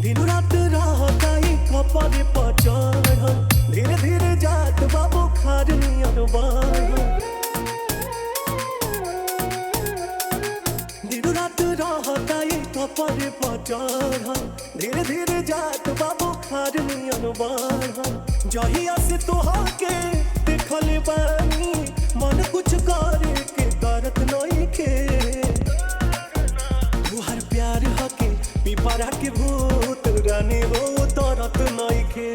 दिन रात रहताई कपड़े पर चढ़ल, धीरे धीरे जात बाबू खार नियन बढ़ल। दिन रात रहताई कपड़े पर चढ़ल, धीरे धीरे जात बाबू खार नियन बढ़ल। जहिया से तोहके देखल बानी मन कुछ करे के करत नइखे। तुहार प्यार हके पिपरा के भूत रानी हो तरत नइखे।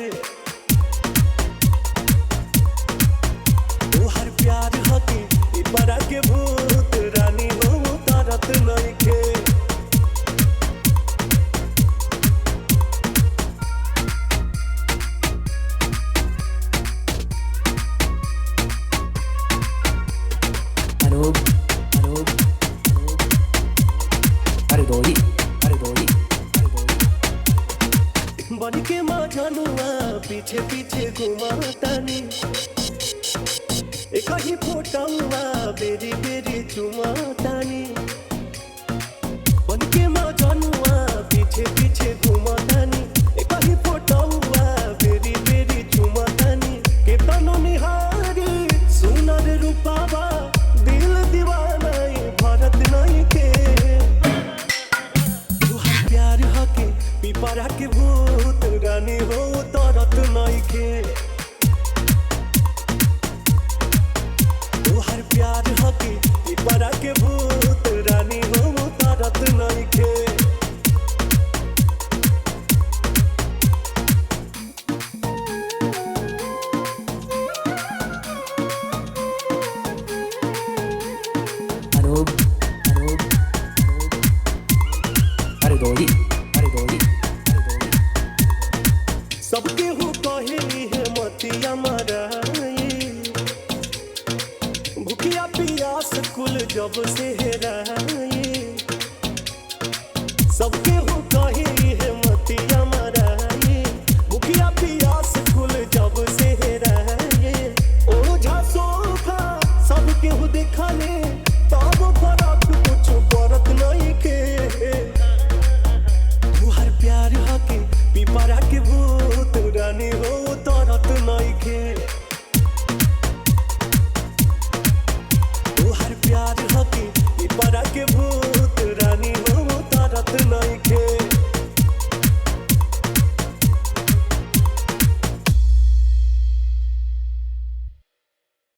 तुहार प्यार हके पिपरा के भूत रानी हो तरत नइखे। अनूप अनूप अरे दोही बन के मजनुआ पीछे पीछे घुमातानी, एक ही फोटोआ बेरी बेरी चुमातानी। बन के मजनुआ पीछे पीछे घुमातानी, एक ही फोटोआ बेरी बेरी चुमातानी। के तनो निहारी सुनर रूपावा दिल दीवाना भरत नइखे। तुहार प्यार हके पिपरा के भूत रानी हो तरत नइखे। तुहार प्यार हके पिपरा के भूत रानी हो तरत नइखे। अनूप अरे दोही सबके हो कहेली है मतिया मराई, भूखिया पियास कुल जब से हेराई। सब